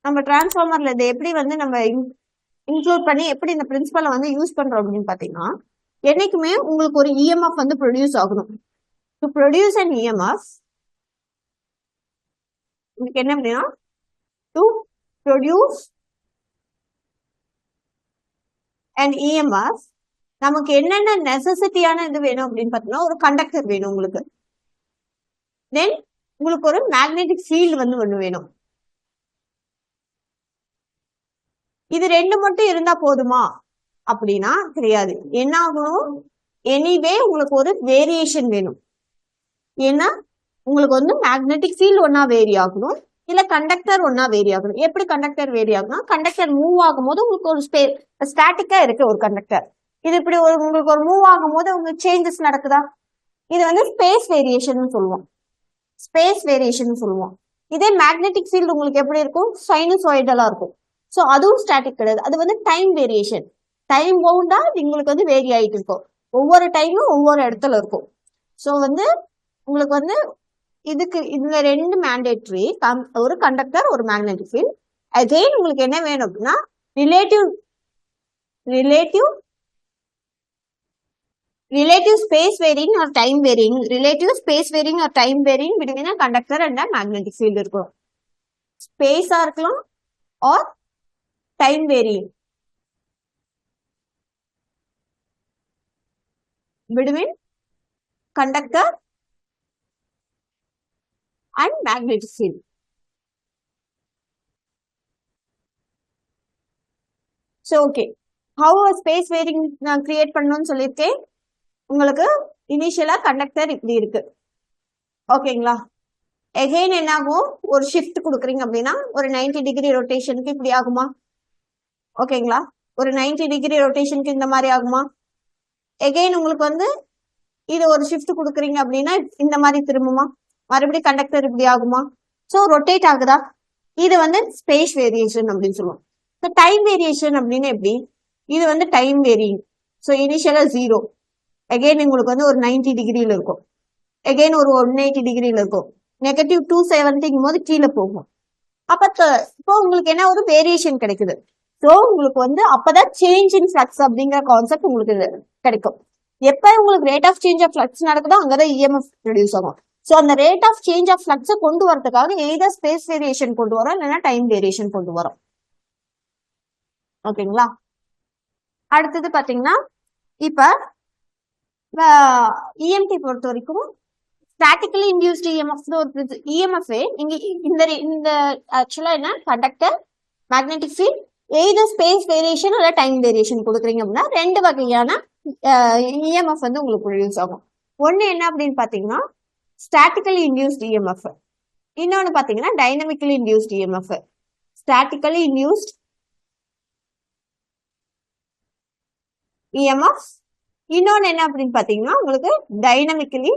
நம்ம டிரான்ஸ்ஃபார்மர்ல இதை எப்படி வந்து நம்ம இன்க்ளூட் பண்ணி எப்படி இந்த பிரின்சிபலை வந்து யூஸ் பண்றோம் அப்படின்னு பாத்தீங்கன்னா, என்னைக்குமே உங்களுக்கு ஒரு இஎம்எஃப் வந்து ப்ரொடியூஸ் ஆகணும். டு ப்ரொடியூஸ் அன் இஎம்எஃப், உங்களுக்கு என்ன அப்படின்னா, டு ப்ரொடியூஸ் அண்ட் இஎம்எஃப் நமக்கு என்னென்ன நெசசிட்டியான இது வேணும் அப்படின்னு பாத்தீங்கன்னா, ஒரு கண்டக்டர் வேணும் உங்களுக்கு. தென் உங்களுக்கு ஒரு மேக்னெட்டிக் ஃபீல்டு வந்து ஒண்ணு வேணும். இது ரெண்டு மட்டும் இருந்தா போதுமா அப்படின்னா கிடையாது. என்ன ஆகணும், எனிவே உங்களுக்கு ஒரு வேரியேஷன் வேணும். ஏன்னா உங்களுக்கு வந்து மேக்னெட்டிக் ஃபீல்டு ஒன்னா வேரி ஆகணும், இல்ல கண்டக்டர் ஒன்னா வேரி ஆகணும். எப்படி கண்டக்டர் வேரி ஆகும்னா, கண்டக்டர் மூவ் ஆகும் போது உங்களுக்கு ஒரு ஸ்டாட்டிக்கா இருக்கு ஒரு கண்டக்டர். இது இப்படி உங்களுக்கு ஒரு மூவ் ஆகும் போது உங்களுக்கு சேஞ்சஸ் நடக்குதா, இது வந்து ஸ்பேஸ் வேரியேஷன் சொல்லுவோம். ஸ்பேஸ் வேரியேஷன் சொல்லுவோம். இதே மேக்னெட்டிக் ஃபீல்டு உங்களுக்கு எப்படி இருக்கும், சைனசாய்டலா இருக்கும். ஸோ அதுவும் ஸ்டாட்டிக் கிடையாது, அது வந்து டைம் வேரியேஷன். டைம் பவுண்டா உங்களுக்கு வந்து வேரி ஆயிட்டு இருக்கும், ஒவ்வொரு டைமும் ஒவ்வொரு இடத்துல இருக்கும். ஸோ வந்து உங்களுக்கு வந்து இதுக்கு இந்த ரெண்டு மேண்டேட்ரி, ஒரு கண்டக்டர் ஒரு மேக்னெட்டிக் ஃபீல்ட். அகைன் உங்களுக்கு என்ன வேணும் அப்படின்னா, relative space varying or time varying, relative space varying or time varying between a conductor and a magnetic field இருக்கும். ஸ்பேஸ் இருக்கலாம் or time varying between conductor and magnetic field. So okay, how a space varying create பண்ணணும்னு சொல்லியிருக்கேன் உங்களுக்கு. இனிஷியலா conductor இப்படி இருக்கு, ஓகேங்களா. Again என்ன ஆகும், ஒரு ஷிஃப்ட் கொடுக்குறீங்க அப்படின்னா ஒரு 90 டிகிரி ரொட்டேஷனுக்கு இப்படி ஆகுமா, ஓகேங்களா. ஒரு 90 டிகிரி ரொட்டேஷனுக்கு இந்த மாதிரி ஆகுமா. எகைன் உங்களுக்கு வந்து இது ஒரு ஷிஃப்ட் கொடுக்குறீங்க அப்படின்னா இந்த மாதிரி திரும்புமா, மறுபடியும் கண்டக்டர் இப்படி ஆகுமா. ஸோ ரொட்டேட் ஆகுதா, இது வந்து ஸ்பேஸ் வேரியேஷன் அப்படின்னு சொல்லுவோம். ஸோ டைம் வேரியேஷன் அப்படின்னு எப்படி, இது வந்து டைம் வேரியிங். ஸோ இனிஷியலா 0, எகைன் உங்களுக்கு வந்து ஒரு 90 டிகிரியில இருக்கும், எகைன் ஒரு 180 டிகிரியில இருக்கும், நெகட்டிவ் 270 போது கீழே போகும். அப்ப இப்போ உங்களுக்கு என்ன ஒரு வேரியேஷன் கிடைக்குது. ஸோ உங்களுக்கு வந்து அப்பதான் சேஞ்ச் இன் ஃபிளக்ஸ் அப்படிங்கிற கான்செப்ட் உங்களுக்கு கிடைக்கும். எப்ப உங்களுக்கு rate of change of flux நடக்குதோ அங்கதான் இஎம்எஃப் ப்ரொடியூஸ் ஆகும். ஸோ அந்த ரேட் ஆஃப் சேஞ்ச் ஆஃப் ஃபிளக்ஸை கொண்டு வரதுக்காக எய்தர் ஸ்பேஸ் வேரியேஷன் கொண்டு வரோம், இல்லைன்னா டைம் வேரியேஷன் கொண்டு வரோம், ஓகேங்களா. அடுத்தது பாத்தீங்கன்னா, இப்ப இஎம்டி பொறுத்த வரைக்கும் ஸ்டாட்டிக்கலி இன்டியூஸ்டு இஎம்எஃப் ஒரு இஎம்எஃப். நீங்க இந்த ஆக்சுவலா என்ன, conductor, magnetic field, either space variation இல்ல டைம் வேரியேஷன் கொடுக்குறீங்க அப்படின்னா ரெண்டு வகையான இஎம்எஃப் வந்து உங்களுக்கு ப்ரொடியூஸ் ஆகும். ஒன்னு என்ன அப்படின்னு பாத்தீங்கன்னா ஸ்டாட்டிக்கலி இன்டியூஸ்டு இஎம்எஃப், இன்னொன்னு பாத்தீங்கன்னா dynamically induced EMF. Statically induced EMF, இன்னொன்னு என்ன அப்படின்னு பாத்தீங்கன்னா உங்களுக்கு டைனமிக்கலி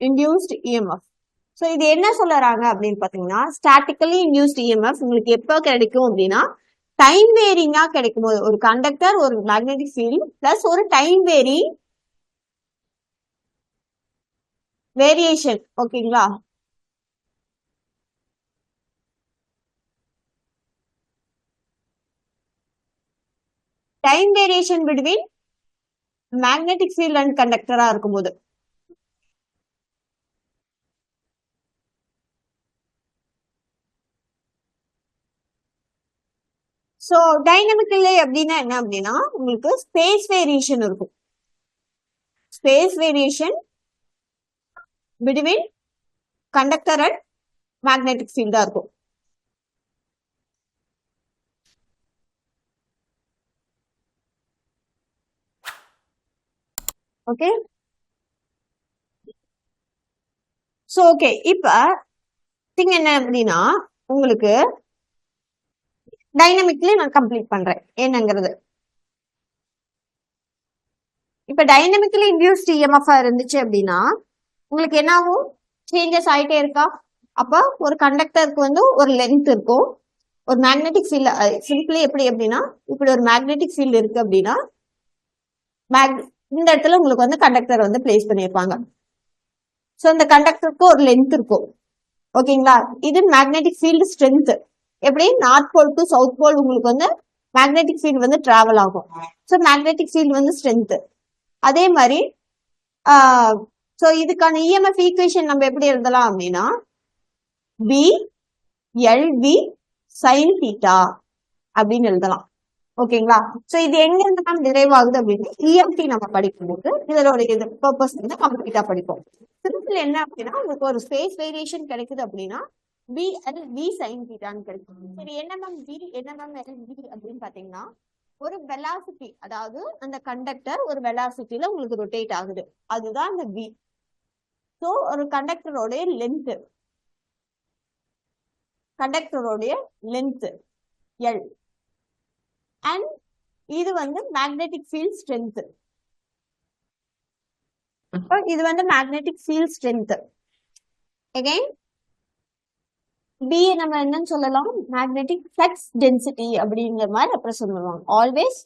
இன்டியூஸ்ட் இஎம்எஃப். ஸோ இது என்ன சொல்றாங்க அப்படின்னு பாத்தீங்கன்னா, ஸ்டாட்டிக்கலி இன்டியூஸ்ட் இஎம்எஃப் உங்களுக்கு எப்போ கிடைக்கும் அப்படின்னா டைம் வேரிங்கா கிடைக்கும் போது, ஒரு கண்டக்டர் ஒரு மேக்னெட்டிக் ஃபீல்ட் பிளஸ் ஒரு டைம் வேரியேஷன், ஓகேங்களா. Time variation between magnetic field and கண்டக்டரா இருக்கும்போது. ஸோ டைனமிக்கலி அப்படின்னா என்ன அப்படின்னா உங்களுக்கு ஸ்பேஸ் வேரியேஷன் இருக்கும். Space variation between conductor and மேக்னெட்டிக் ஃபீல்டா இருக்கும். ஓகே, ஸோ ஓகே, இப்ப திங் என்ன அப்படின்னா உங்களுக்கு டைனமிக்லி நான் கம்ப்ளீட் பண்றேன் என்னங்கிறது. இப்ப டைனமிக்கலி இன்டியூஸ்ட் இஎம்எஃப் இருந்துச்சு அப்படின்னா உங்களுக்கு என்ன ஆகும், சேஞ்சஸ் ஆயிட்டே இருக்கா. அப்ப ஒரு கண்டக்டருக்கு வந்து ஒரு லென்த் இருக்கும், ஒரு மேக்னெட்டிக் ஃபீல்ட் சிம்பிளி எப்படி அப்படின்னா இப்படி ஒரு மேக்னெட்டிக் ஃபீல்டு இருக்கு அப்படின்னா இந்த இடத்துல உங்களுக்கு வந்து கண்டக்டர் வந்து பிளேஸ் பண்ணியிருப்பாங்க. ஸோ இந்த கண்டக்டருக்கு ஒரு லென்த் இருக்கும். ஓகேங்களா, இது மேக்னெட்டிக் ஃபீல்டு ஸ்ட்ரென்த். எப்படி north pole to south pole உங்களுக்கு வந்து மேக்னெட்டிக் ஃபீல்டு வந்து டிராவல் ஆகும். ஸோ மேக்னெட்டிக் ஃபீல்டு வந்து ஸ்ட்ரென்த். அதே மாதிரி ஸோ இதுக்கான இஎம்எஃப் ஈக்குவேஷன் நம்ம எப்படி எழுதலாம் அப்படின்னா பி எல்வி சைன் தீட்டா அப்படின்னு எழுதலாம். ஓகேங்களா, சோ இது எங்க இருந்து தான் டிரைவ் ஆகுது அப்படின்னு இஎம்டி நம்ம படிக்கும்போது இதோட இது பர்பஸ் வந்து கம்ப்ளீட்டா படிப்போம். சிம்பிள் என்ன அப்படின்னா உங்களுக்கு ஒரு ஸ்பேஸ் வேரியேஷன் கிடைக்குது அப்படின்னா பி அண்ட் வி சைன் தீட்டான்னு கிடைக்கும். சரி, என்னமம் பி என்னமம் வி அப்படின்னு பாத்தீங்கன்னா ஒரு வெலாசிட்டி, அதாவது அந்த கண்டக்டர் ஒரு வெலாசிட்டியில உங்களுக்கு ரொட்டேட் ஆகுது, அதுதான் அந்த வி. ஸோ ஒரு கண்டக்டரோடைய லென்த் எல் அண்ட் இது வந்து மேக்னெட்டிக் ஃபீல்ட் ஸ்ட்ரென்த். இது வந்து magnetic field strength. Again B நம்ம என்னன்னு சொல்லலாம், மேக்னெட்டிக் ஃப்ளக்ஸ் டென்சிட்டி அப்படிங்கிற மாதிரி ரெப்ரசென்ட் பண்ணுவாங்க. ஆல்வேஸ்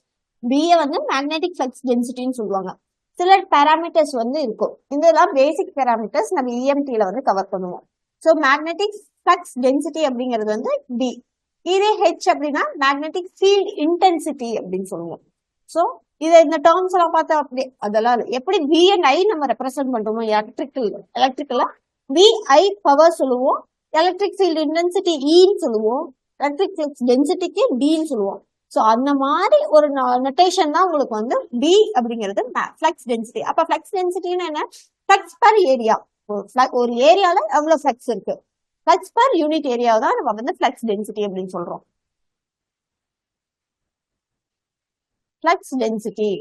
பிஏ வந்து மேக்னெட்டிக் ஃப்ளக்ஸ் டென்சிட்டின்னு சொல்லுவாங்க. சில பேராமீட்டர்ஸ் வந்து இருக்கும், இதெல்லாம் பேசிக் பேராமீட்டர்ஸ் நம்ம இஎம்டில வந்து கவர் பண்ணுவோம். ஸோ மேக்னெட்டிக் ஃப்ளக்ஸ் டென்சிட்டி அப்படிங்கிறது வந்து பி. இதே ஹெச் அப்படின்னா மேக்னெட்டிக் ஃபீல்ட் இன்டென்சிட்டி அப்படின்னு சொல்லுவோம். ஸோ இதை இந்த டேர்ம்ஸ் எல்லாம் பார்த்தா அப்படி அதெல்லாம் எப்படி பி அண்ட் ஐ நம்ம ரெப்ரசென்ட் பண்றோமோ எலக்ட்ரிக்கலா பி ஐ பவர் சொல்லுவோம், எலக்ட்ரிக் ஃபீல்ட் இன்டென்சிட்டி ஈன்னு சொல்லுவோம், எலக்ட்ரிக் ஃப்ளக்ஸ் டென்சிட்டிக்கு டின்னு சொல்லுவோம். ஸோ அந்த மாதிரி ஒரு நொட்டேஷன் தான் உங்களுக்கு வந்து பி அப்படிங்கிறது ஃப்ளக்ஸ் டென்சிட்டி. அப்ப ஃப்ளக்ஸ் டென்சிட்டின்னு என்ன, ஃப்ளக்ஸ் பர் ஏரியா, ஒரு ஏரியால எவ்வளவு ஃப்ளக்ஸ் இருக்கு, ஃப்ளக்ஸ் பர் யூனிட் ஏரியாவை தான் நம்ம வந்து ஃப்ளக்ஸ் டென்சிட்டி அப்படின்னு சொல்றோம். Flux density.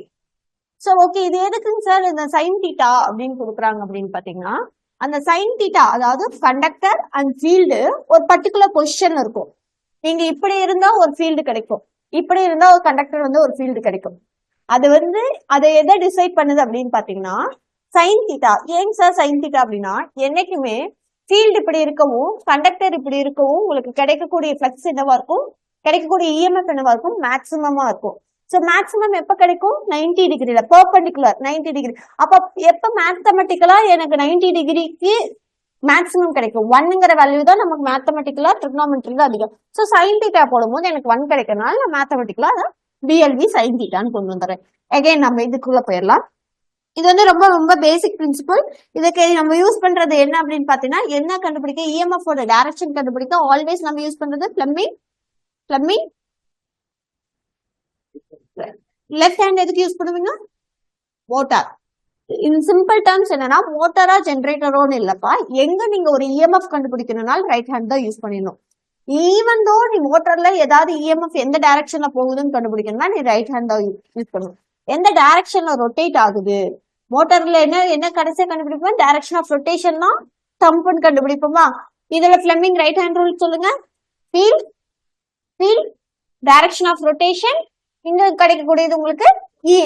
ஸோ ஓகே, இது எதுக்குங்க சார் இந்த சைன் தீட்டா அப்படின்னு கொடுக்குறாங்க அப்படின்னு பாத்தீங்கன்னா அந்த சைன் தீட்டா அதாவது கண்டக்டர் அண்ட் ஃபீல்டு ஒரு பர்டிகுலர் பொசிஷன் இருக்கும். நீங்க இப்படி இருந்தா ஒரு ஃபீல்டு கிடைக்கும், இப்படி இருந்தா ஒரு கண்டக்டர் வந்து ஒரு ஃபீல்டு கிடைக்கும். அது வந்து அதை எதை டிசைட் பண்ணுது அப்படின்னு பாத்தீங்கன்னா சைன் தீட்டா. ஏங்க சார் சைன் தீட்டா அப்படின்னா என்னைக்குமே ஃபீல்டு இப்படி இருக்கவும் கண்டக்டர் இப்படி இருக்கவும் உங்களுக்கு கிடைக்கக்கூடிய ஃப்ளக்ஸ் என்னவா இருக்கும், கிடைக்கக்கூடிய இஎம்எஃப் என்னவா இருக்கும், மேக்சிமமா இருக்கும். ஸோ மேக்சிமம் எப்ப கிடைக்கும், 90 டிகிரில பெர்பெண்டிகுலர் 90 டிகிரி. அப்ப எப்ப மேத்தமெட்டிக்கலா எனக்கு 90 டிகிரிக்கு மேக்சிமம் கிடைக்கும், 1ங்கிற வேல்யூ தான் நமக்கு மேத்தமெட்டிக்கலா ட்ரிக்னாமெட்ரில அதிகம். ஸோ சைன் தீட்டா போடும்போது எனக்கு 1 கிடைக்கிறதுனால நான் மேத்தமெட்டிக்கலா பிஎல்வி சைன் தீட்டான்னு கொண்டு வந்துடுறேன். அகைன் நம்ம இதுக்குள்ள போயிடலாம். இது வந்து ரொம்ப ரொம்ப பேசிக் பிரின்சிபல். இதுக்கு நம்ம யூஸ் பண்றது என்ன அப்படின்னு பாத்தீங்கன்னா என்ன கண்டுபிடிக்க, இஎம்எஃப் ஓட டைரக்ஷன் கண்டுபிடிக்க ஆல்வேஸ் நம்ம யூஸ் பண்றது பிளம்பிங். லெஃப்ட் ஹேண்ட் எதுக்கு யூஸ் பண்ணுவீங்க, மோட்டார். இன் சிம்பிள் டேர்ம்ஸ் என்னன்னா மோட்டாரா ஜென்ரேட்டரோன்னு இல்லப்பா, எங்க நீங்க ஒரு இஎம்எஃப் கண்டுபிடிக்கணும்னால ரைட் ஹேண்ட் தான் யூஸ் பண்ணிடணும். ஈவன் தோ நீ மோட்டர்ல ஏதாவது இஎம்எஃப் எந்த டைரக்ஷன்ல போகுதுன்னு கண்டுபிடிக்கணும்னா நீ ரைட் ஹேண்ட் தான் யூஸ் பண்ணணும். எந்த டைரக்ஷன்ல ரொட்டேட் ஆகுது மோட்டார்ல என்ன கடைசியா கண்டுபிடிப்போம், டைரக்ஷன் ஆஃப் ரொட்டேஷன் தான் தம்புன்னு கண்டுபிடிப்போமா. இதுல பிளம்பிங் ரைட் ஹேண்ட் ரூல் சொல்லுங்க. ஃபீல்ட் டைரக்ஷன் ஆஃப் ரொட்டேஷன், இங்க கிடைக்கக்கூடியது உங்களுக்கு இ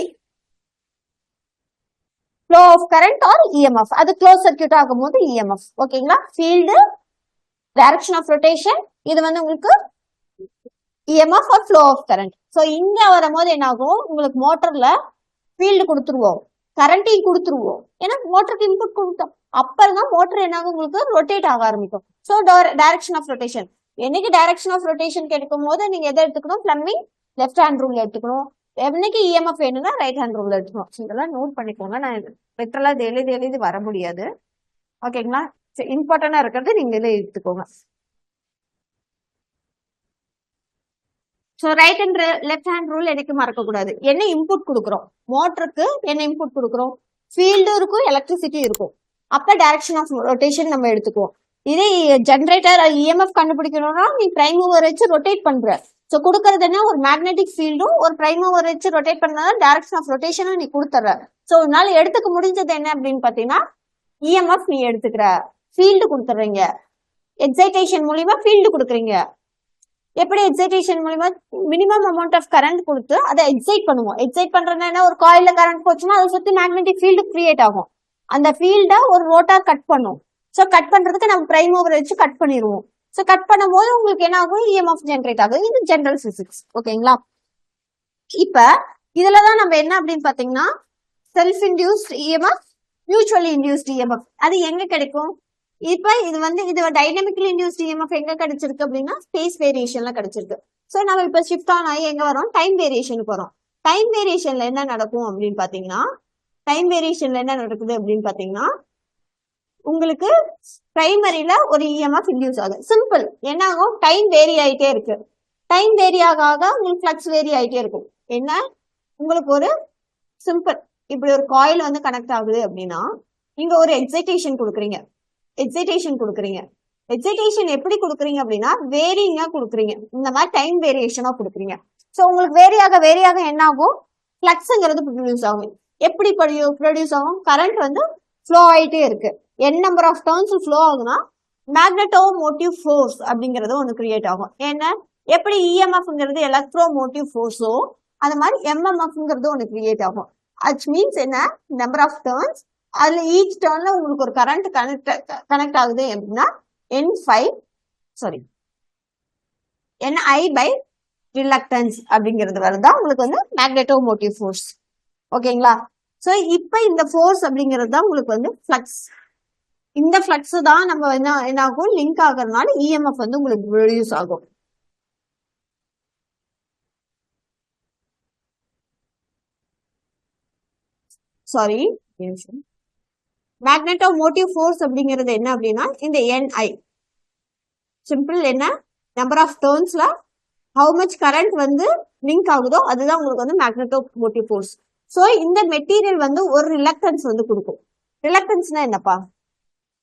flow of current or EMF, அது க்ளோஸ் சர்க்யூட் ஆகும்போது இஎம்எஃப். ஓகேங்களா, ஃபீல்டு டைரக்ஷன் ஆஃப் ரொட்டேஷன், இது வந்து உங்களுக்கு EMF or flow of current. So இங்க வரும்போது என்ன ஆகும், உங்களுக்கு மோட்டர்ல ஃபீல்டு கொடுத்துருவோம், கரண்டையும் கொடுத்துருவோம், ஏன்னா மோட்டருக்கு இன்புட் கொடுத்தோம். அப்புறம் மோட்டர் என்ன ஆகும், உங்களுக்கு ரொட்டேட் ஆக ஆரம்பிக்கும். ஸோ டைரக்ஷன் ஆஃப் ரொட்டேஷன், என்னைக்கு டைரக்ஷன் ஆஃப் ரொட்டேஷன் கிடைக்கும் போது நீங்க எதை எடுத்துக்கணும், பிளம்பிங் லெஃப்ட் ஹேண்ட் ரூல் எடுத்துக்கணும். என்னைக்கு இஎம்எஃப் வேணும்னா ரைட் ஹேண்ட் ரூல் எடுத்துக்கணும். இதெல்லாம் நோட் பண்ணிக்கோங்க, நான் லிட்டரலா எழுதி வர முடியாது. ஓகேங்களா, இம்பார்ட்டன்டா இருக்கிறது நீங்க இதில் எடுத்துக்கோங்க. So right and left hand rule எனக்கு மறக்கக்கூடாது. என்ன இன்புட் கொடுக்குறோம் மோட்டருக்கு, என்ன இன்புட் கொடுக்குறோம், ஃபீல்டும் இருக்கும் எலக்ட்ரிசிட்டியும் இருக்கும். அப்ப டைரக்ஷன் ஆஃப் ரொட்டேஷன் நம்ம எடுத்துக்குவோம். இதே ஜென்ரேட்டர் இஎம்எஃப் கண்டுபிடிக்கணும்னா நீ பிரைம் மூவர் வச்சு ரொட்டேட் பண்ற. ஸோ கொடுக்கறது என்ன, ஒரு மேக்னெட்டிக் ஃபீல்டும் ஒரு பிரைம் மூவர் வச்சு ரொட்டேட் பண்ணாதான் டைரக்ஷன் ஆஃப் ரொட்டேஷனும் நீ கொடுத்துற. ஸோ உன்னால எடுத்துக்க முடிஞ்சது என்ன அப்படின்னு பாத்தீங்கன்னா இஎம்எஃப் நீ எடுத்துக்கிற, ஃபீல்டு கொடுத்துறீங்க, எக்ஸைட்டேஷன் மூலியமா ஃபீல்டு கொடுக்குறீங்க. எப்படி எக்ஸைட்டேஷன் மூலமா மினிமம் அமௌண்ட் ஆஃப் கரண்ட் கொடுத்து அதை எக்ஸைட் பண்ணுவோம். எக்ஸைட் பண்றதுன்னா ஒரு காயில கரண்ட் போச்சுன்னா அதை சுத்தி மேக்னெட்டிக் ஃபீல்டு கிரியேட் ஆகும். அந்த ஃபீல்டை ஒரு ரோட்டார் கட் பண்ணும். ஸோ கட் பண்றதுக்கு நம்ம பிரைம் மூவர் வச்சு கட் பண்ணிடுவோம். ஸோ கட் பண்ணும் போது உங்களுக்கு என்ன ஆகும், இஎம்எஃப் ஜென்ரேட் ஆகும். இது ஜெனரல் பிசிக்ஸ். ஓகேங்களா, இப்ப இதுலதான் நம்ம என்ன அப்படின்னு பாத்தீங்கன்னா self induced EMF mutually induced EMF அது எங்க கிடைக்கும்? இப்ப இது வந்து இது டைனமிக்கலி இன்டியூஸ்ட் இஎம்எஃப் எங்க கிடைச்சிருக்கு அப்படின்னா ஸ்பேஸ் வேரியேஷன்ல கிடைச்சிருக்கு. சோ நம்ம இப்ப ஷிஃப்ட் ஆன் ஆகி எங்க வரோம்? டைம் வேரியேஷனுக்கு வரோம். டைம் வேரியேஷன்ல என்ன நடக்கும் அப்படின்னு பாத்தீங்கன்னா, டைம் வேரியேஷன்ல என்ன நடக்குது அப்படின்னு பாத்தீங்கன்னா, உங்களுக்கு பிரைமரியில ஒரு இஎம்எஃப் இன்டியூஸ் ஆகுது. சிம்பிள். என்ன ஆகும்? டைம் வேரி ஆயிட்டே இருக்கு. டைம் வேரி ஆக உங்களுக்கு ஃபிளக்ஸ் வேரி ஆயிட்டே இருக்கும். என்ன? உங்களுக்கு ஒரு சிம்பிள், இப்படி ஒரு காயில் வந்து கனெக்ட் ஆகுது அப்படின்னா இங்க ஒரு எக்ஸைட்டேஷன் கொடுக்குறீங்க. எக்ஸைட்டேஷன் எப்படி கொடுக்குறீங்க அப்படின்னா வேரிங்கா கொடுக்குறீங்க. இந்த மாதிரி டைம் வேரியேஷனா கொடுக்குறீங்க. ஸோ உங்களுக்கு வேரியாக என்ன ஆகும்? ஃபிளக்ஸ்ங்கிறது ப்ரொடியூஸ் ஆகும். எப்படி ப்ரொடியூஸ் ஆகும்? கரண்ட் வந்து ஃப்ளோ ஆயிட்டே இருக்கு. n number of turns flow ஆகுனா மேக்னெட்டோமோட்டிவ் ஃபோர்ஸ் அப்படிங்கறது ஒன்று கிரியேட் ஆகும். என்ன? எப்படி இஎம்எஃப்ங்கிறது எலக்ட்ரோமோட்டிவ் ஃபோர்ஸோ அது மாதிரி எம்எம்எஃப்ங்கிறது ஒன்று கிரியேட் ஆகும். அட் மீன்ஸ் என்ன? நம்பர் ஆஃப் டர்ன்ஸ், அதுல ஈச் டர்ன்ல உங்களுக்கு ஒரு கரண்ட் கனெக்ட் ஆகுது அப்படின்னா NI பை ரிலக்டன்ஸ் அப்படிங்கிறது வரதான் உங்களுக்கு வந்து மேக்னெட்டோமோட்டிவ் ஃபோர்ஸ். ஓகேங்களா? சோ இப்ப இந்த ஃபோர்ஸ் அப்படிங்கிறது தான் உங்களுக்கு வந்து ஃபிளக்ஸ். இந்த ஃபிளக்ஸ் தான் நம்ம என்ன ஆகும்? லிங்க் ஆகுறதுனால இஎம்எஃப் வந்து உங்களுக்கு ப்ரொடியூஸ் ஆகும். சாரி, மேக்னெட்டோமோட்டிவ் ஃபோர்ஸ் அப்படிங்கிறது என்ன அப்படின்னா இந்த NI சிம்பிள். என்ன? நம்பர் ஆஃப் டர்ன்ஸ்ல ஹவு மச் கரண்ட் வந்து லிங்க் ஆகுதோ அதுதான் உங்களுக்கு வந்து மேக்னெட்டோமோட்டிவ் ஃபோர்ஸ். சோ இந்த மெட்டீரியல் வந்து ஒரு ரிலக்டன்ஸ் வந்து கொடுக்கும். ரிலக்டன்ஸ்னா என்னப்பா?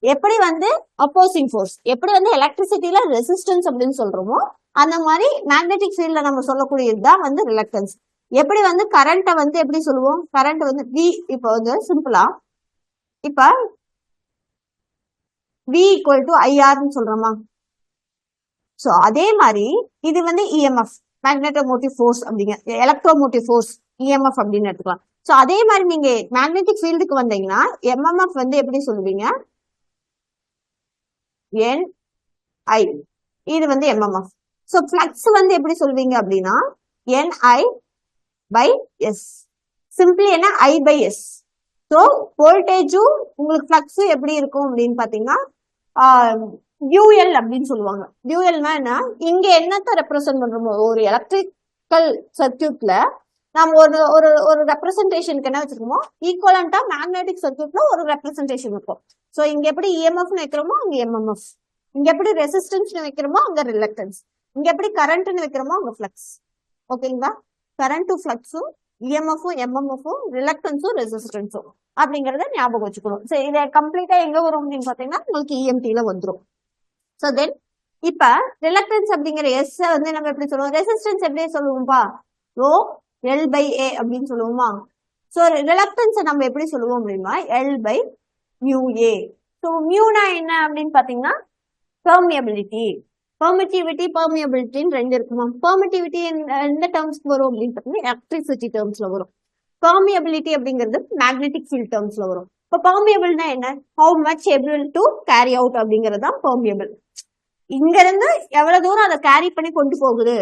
எப்படி வந்து அப்போசிங் ஃபோர்ஸ், எப்படி வந்து எலக்ட்ரிசிட்டியில ரெசிஸ்டன்ஸ் அப்படின்னு சொல்றோமோ அந்த மாதிரி மேக்னெட்டிக் ஃபீல்ட்ல நம்ம சொல்லக்கூடியதுதான் வந்து ரிலக்டன்ஸ். எப்படி வந்து கரண்ட்டை வந்து எப்படி சொல்லுவோம்? கரண்ட் வந்து V, இப்போ வந்து சிம்பிளா இப்ப V ஈக்குவல் டு IRன்னு சொல்றோமா? சோ அதே மாதிரி இது வந்து இஎம்எஃப், மேக்னெட்டோமோட்டிவ் ஃபோர்ஸ் அப்படிங்க, எலக்ட்ரோமோட்டிவ் ஃபோர்ஸ் இஎம்எஃப் அப்படின்னு எடுத்துக்கலாம். சோ அதே மாதிரி நீங்க மேக்னெட்டிக் ஃபீல்டுக்கு வந்தீங்கன்னா எம்எம்எஃப் வந்து எப்படி சொல்லுவீங்க? NI, இது வந்து எம்எம்எஃப். சோ ஃபிளக்ஸ் வந்து எப்படி சொல்வீங்க அப்படின்னா NI பை S. சிம்பிளி என்ன? I by S. சோ வோல்டேஜும் உங்களுக்கு ஃபிளக்ஸ் எப்படி இருக்கும் அப்படின்னு பாத்தீங்கன்னா டியூஎல் அப்படின்னு சொல்லுவாங்க. டியூஎல்னா என்ன? இங்க என்னத்தை ரெப்ரசென்ட் பண்றோமோ ஒரு எலக்ட்ரிக்கல் சர்க்கியூட்ல நம்ம ஒரு ஒரு ஒரு ரெப்ரசன்டேஷனுக்கு என்ன வச்சிருக்கோமோ ஈக்குவலண்டா மேக்னெட்டிக் சர்க்கியூட்ல ஒரு ரெப்ரசன்டேஷன் இருக்கும். சோ இங்க எப்படி இஎம்எஃப்னு வைக்கிறோமோ அங்க எம்எம்எஃப், இங்க எப்படி ரெசிஸ்டன்ஸ்னு வைக்கிறோமோ அங்க ரிலக்டன்ஸ், இங்க எப்படி கரண்ட்னு வைக்கிறோமோ அங்க ஃபிளக்ஸ். ஓகேங்களா? கரண்ட் டு ஃபிளக்ஸும் இஎம்எஃப்பும் எம்எம்எஃப்பும் ரிலக்டன்ஸும் ரெசிஸ்டன்ஸும் அப்படிங்கறத ஞாபகம் வச்சுக்கணும். சோ இதை கம்ப்ளீட்டா எங்க வரும் அப்படின்னு பாத்தீங்கன்னா உங்களுக்கு இஎம்டில வந்துடும். சோ தென் இப்ப ரிலக்டன்ஸ் அப்படிங்கிற எஸ் வந்து நம்ம எப்படி சொல்லுவோம்? ரெசிஸ்டன்ஸ் எப்படி சொல்லுவோம்பா? ரோ L பை A அப்படின்னு சொல்லுவோமா? சோ ரிலக்டன்ஸ் நம்ம எப்படி சொல்லுவோம் அப்படின்னா L by mu A. So மியூனா என்ன அப்படின்னு பாத்தீங்கன்னா பெர்மியபிலிட்டி. பெர்மிட்டிவிட்டின்னு ரெண்டு இருக்குமா? பெர்மிட்டிவிட்டி எந்த டேர்ம்ஸ்க்கு வரும் அப்படின்னு பாத்தீங்கன்னா எலக்ட்ரிசிட்டி டேர்ம்ஸ்ல வரும். பெர்மியபிலிட்டி அப்படிங்கிறது மேக்னெட்டிக் ஃபீல்ட் டேர்ம்ஸ்ல வரும். இப்போ பெர்மியபிள்னா என்ன? How much able to carry out அப்படிங்கிறது தான் பெர்மியபிள். இங்க இருந்து எவ்வளவு தூரம் அதை கேரி பண்ணி கொண்டு போகுது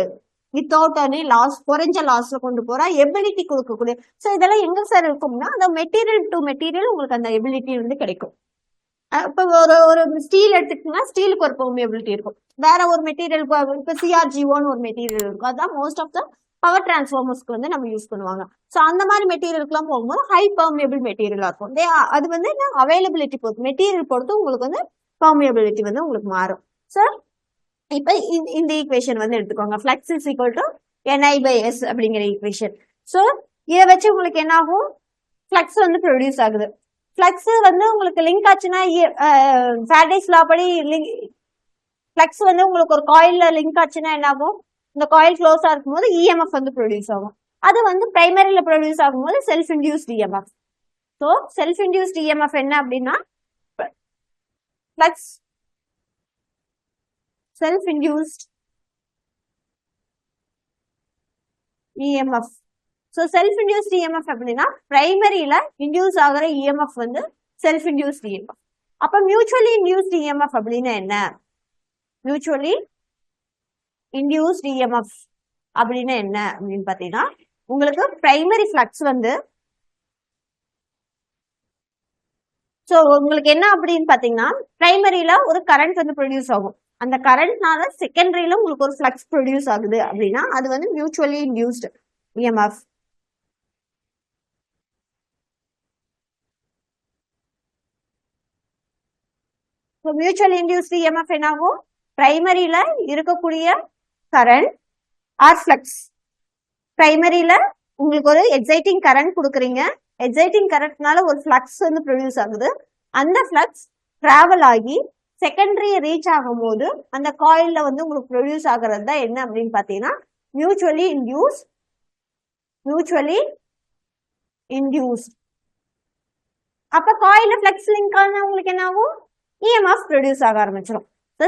வித்தவுட் எனி லாஸ், குறைஞ்ச லாஸ்ல கொண்டு போற எபிலிட்டி கொடுக்கக்கூடிய. சோ இதெல்லாம் எங்க சார் இருக்கும்னா அந்த மெட்டீரியல் டு மெட்டீரியல் உங்களுக்கு அந்த எபிலிட்டி வந்து கிடைக்கும். இப்ப ஒரு ஸ்டீல் எடுத்துக்கிட்டீங்கன்னா ஸ்டீலுக்கு ஒரு பெர்மியபிலிட்டி இருக்கும். வேற ஒரு மெட்டீரியல் இப்ப CRGOன்னு ஒரு மெட்டீரியல் இருக்கும். அதான் மோஸ்ட் ஆஃப் த பவர் டிரான்ஸ்ஃபார்மர்ஸ்க்கு வந்து நம்ம யூஸ் பண்ணுவாங்க. சோ அந்த மாதிரி மெட்டீரியலுக்கு எல்லாம் போகும்போது ஹை பெர்மியபிள் மெட்டீரியலா இருக்கும். அது வந்து அவைலபிலிட்டி பொறுத்து, மெட்டீரியல் பொறுத்து உங்களுக்கு வந்து பெர்மியபிலிட்டி வந்து உங்களுக்கு மாறும். சோ இப்ப இந்த ஈக்குவேஷன் வந்து எடுத்துக்கோங்க. Flux is equal to NI by S அப்படிங்கிற ஈக்குவேஷன். சோ இதை வச்சு உங்களுக்கு என்ன ஆகும்? ஃபிளக்ஸ் வந்து ப்ரொடியூஸ் ஆகுது. ஃபிளக்ஸ் வந்து உங்களுக்கு லிங்க் ஆச்சுன்னா ஃபாரடேஸ் லா படி ஃபிளக்ஸ் வந்து உங்களுக்கு ஒரு காயில்ல லிங்க் ஆச்சுன்னா என்ன ஆகும்? இந்த காயில் க்ளோஸா இருக்கும்போது EMF வந்து ப்ரொடியூஸ் ஆகும். அது வந்து பிரைமரியில ப்ரொடியூஸ் ஆகும்போது self induced EMF. So self induced EMF என்ன அப்படின்னா flux self induced EMF. So self induced EMF அப்படின்னா பிரைமரியில இன்டியூஸ் ஆகிற EMF வந்து செல்ஃப் இன்டியூஸ்ட் EMF. அப்ப மியூச்சுவலி இன்டியூஸ்ட் EMF அப்படின்னா என்ன? மியூச்சுவலி இன்டியூஸ்ட் EMF அப்படின்னா என்ன அப்படின்னு பாத்தீங்கன்னா உங்களுக்கு பிரைமரி ஃபிளக்ஸ் வந்து ஸோ உங்களுக்கு என்ன அப்படின்னு பாத்தீங்கன்னா பிரைமரியில ஒரு கரண்ட் வந்து ப்ரொடியூஸ் ஆகும். அந்த கரண்ட்னால செகண்டரியில உங்களுக்கு ஒரு ஃப்ளக்ஸ் ப்ரொடியூஸ் ஆகுது அப்படின்னா அது வந்து mutually induced EMF. So mutual induced EMF என்னாகும், பிரைமரியில இருக்கக்கூடிய கரண்ட் ஆர் ஃப்ளக்ஸ். பிரைமரியில உங்களுக்கு ஒரு எக்ஸைட்டிங் கரண்ட் கொடுக்குறீங்க, எக்ஸைட்டிங் கரண்ட்னால ஒரு ஃப்ளக்ஸ் வந்து ப்ரொடியூஸ் ஆகுது. அந்த ஃப்ளக்ஸ் டிராவல் ஆகி செகண்டரி ரீச் ஆகும் போது அந்த காயில்ல வந்து உங்களுக்கு ப்ரொடியூஸ் ஆகிறது தான் என்ன அப்படின்னு பாத்தீங்கன்னா மியூச்சுவலி இன்டியூஸ்ட். அப்ப காயில்ல ஃப்ளக்ஸ் லிங்க் ஆனா உங்களுக்கு என்ன ஆகும், இஎம்எஃப் ப்ரொடியூஸ் ஆக ஆரம்பிச்சிடும்.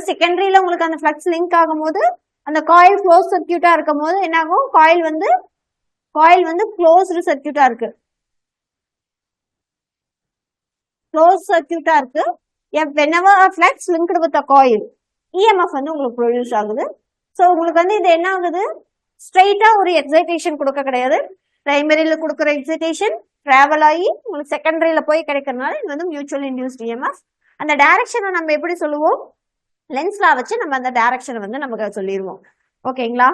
செகண்டரியில உங்களுக்கு அந்த ஃப்ளக்ஸ் லிங்க் ஆகும் போது அந்த காயில் க்ளோஸ் சர்க்கியூட்டா இருக்கும் போது என்ன ஆகும், காயில் வந்து க்ளோஸ்டு சர்க்கியூட்டா இருக்கு, க்ளோஸ் சர்க்கியூட்டா இருக்கு. whenever a flux linked with a coil EMF வந்து உங்களுக்கு ப்ரொடியூஸ் ஆகுது. ஸோ உங்களுக்கு வந்து இது என்ன ஆகுது, ஸ்ட்ரெயிட்டா ஒரு எக்ஸைட்டேஷன் கொடுக்க கிடையாது. பிரைமரியில கொடுக்குற எக்ஸைட்டேஷன் டிராவல் ஆகி உங்களுக்கு செகண்டரியில போய் கிடைக்கிறதுனால இது வந்து மியூச்சுவல் இன்டியூஸ்ட் இஎம்எஃப். அந்த டைரக்ஷனை நம்ம எப்படி சொல்லுவோம், லென்ஸ்ல வச்சு நம்ம அந்த டைரக்ஷனை வந்து நமக்கு சொல்லிடுவோம். ஓகேங்களா?